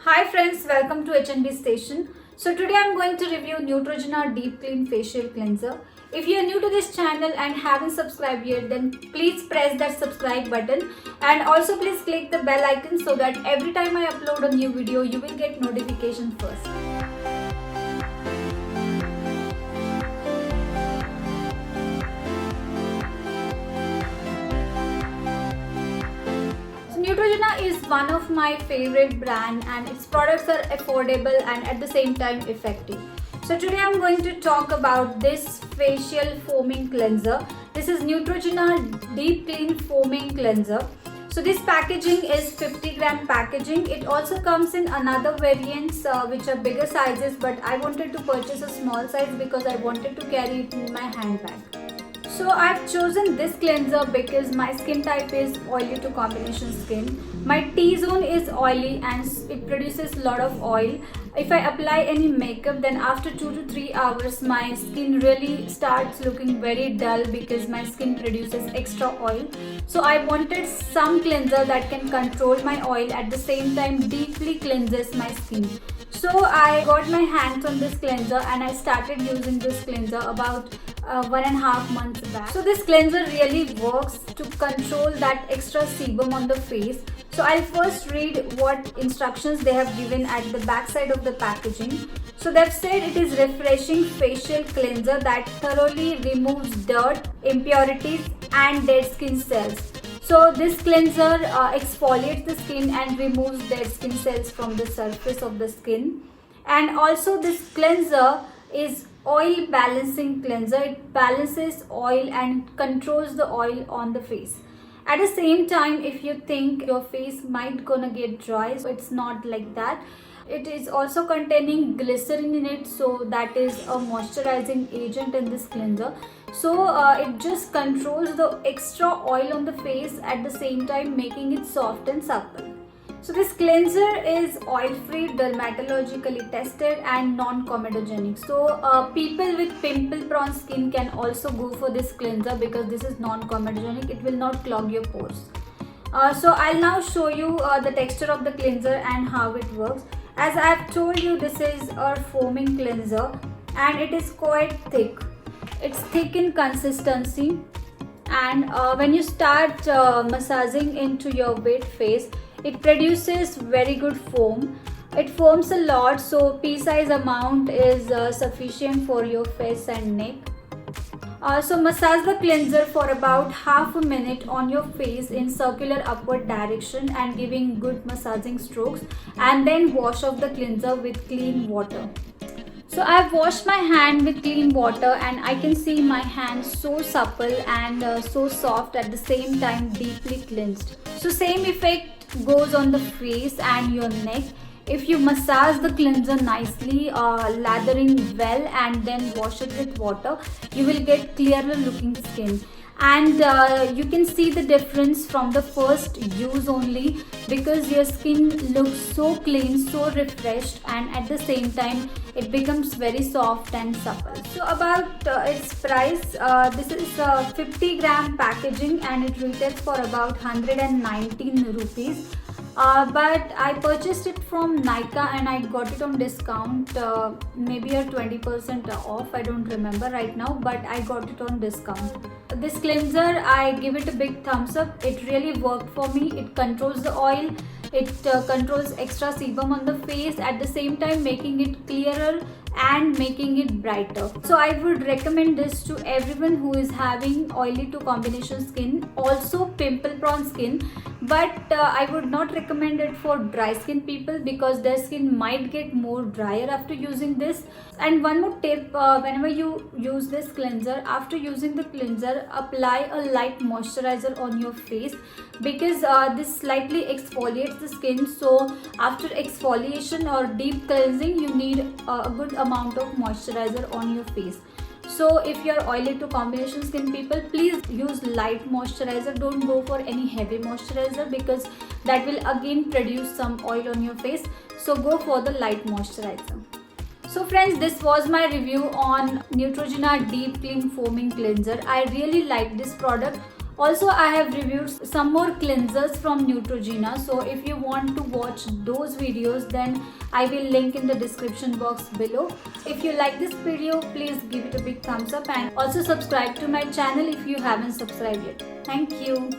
Hi friends, welcome to HealthAndBeautyStation. So today I'm going to review Neutrogena Deep Clean Facial Cleanser. If you are new to this channel and haven't subscribed yet, then please press that subscribe button and also please click the bell icon so that every time I upload a new video, you will get notification first. Neutrogena is one of my favorite brand and its products are affordable and at the same time effective. So today I'm going to talk about this facial foaming cleanser. This is Neutrogena Deep Clean Foaming Cleanser. So this packaging is 50-gram packaging. It also comes in another variants which are bigger sizes, but I wanted to purchase a small size because I wanted to carry it in my handbag. So I've chosen this cleanser because my skin type is oily to combination skin. My T-zone is oily and it produces a lot of oil. If I apply any makeup, then after 2 to 3 hours my skin really starts looking very dull because my skin produces extra oil. So I wanted some cleanser that can control my oil at the same time deeply cleanses my skin. So I got my hands on this cleanser and I started using this cleanser about 1.5 months back. So this cleanser really works to control that extra sebum on the face. So I'll first read what instructions they have given at the back side of the packaging. So they've said it is refreshing facial cleanser that thoroughly removes dirt, impurities and dead skin cells. So this cleanser exfoliates the skin and removes dead skin cells from the surface of the skin. And also this cleanser is oil balancing cleanser. It balances oil and controls the oil on the face. At the same time, if you think your face might gonna get dry, so it's not like that. It is also containing glycerin in it, so that is a moisturizing agent in this cleanser. So it just controls the extra oil on the face at the same time making it soft and supple. So this cleanser is oil-free, dermatologically tested and non-comedogenic. So people with pimple-prone skin can also go for this cleanser because this is non-comedogenic. It will not clog your pores. So I'll now show you the texture of the cleanser and how it works. As I have told you, this is a foaming cleanser and it is quite thick. It's thick in consistency, and when you start massaging into your wet face, it produces very good foam. It foams a lot, so pea-size amount is sufficient for your face and neck. So massage the cleanser for about half a minute on your face in circular upward direction and giving good massaging strokes, and then wash off the cleanser with clean water. So I have washed my hand with clean water and I can see my hand so supple and so soft, at the same time deeply cleansed. So same effect goes on the face and your neck. If you massage the cleanser nicely, lathering well and then wash it with water, you will get clearer looking skin. And you can see the difference from the first use only, because your skin looks so clean, so refreshed, and at the same time it becomes very soft and supple. So about its price, this is 50-gram packaging and it retails for about 119 rupees. But I purchased it from Nykaa and I got it on discount, maybe a 20% off, I don't remember right now, but I got it on discount. This cleanser, I give it a big thumbs up. It really worked for me. It controls the oil, it controls extra sebum on the face, at the same time making it clearer and making it brighter. So I would recommend this to everyone who is having oily to combination skin, also pimple prone skin, but I would not recommend it for dry skin people because their skin might get more drier after using this. And one more tip, whenever you use this cleanser, after using the cleanser, apply a light moisturizer on your face because this slightly exfoliates the skin. So after exfoliation or deep cleansing, you need a good amount of moisturizer on your face. So if you're oily to combination skin people, please use light moisturizer. Don't go for any heavy moisturizer because that will again produce some oil on your face. So go for the light moisturizer. So friends, this was my review on Neutrogena Deep Clean Foaming Cleanser. I really like this product. Also, I have reviewed some more cleansers from Neutrogena. So if you want to watch those videos, then I will link in the description box below. If you like this video, please give it a big thumbs up and also subscribe to my channel if you haven't subscribed yet. Thank you.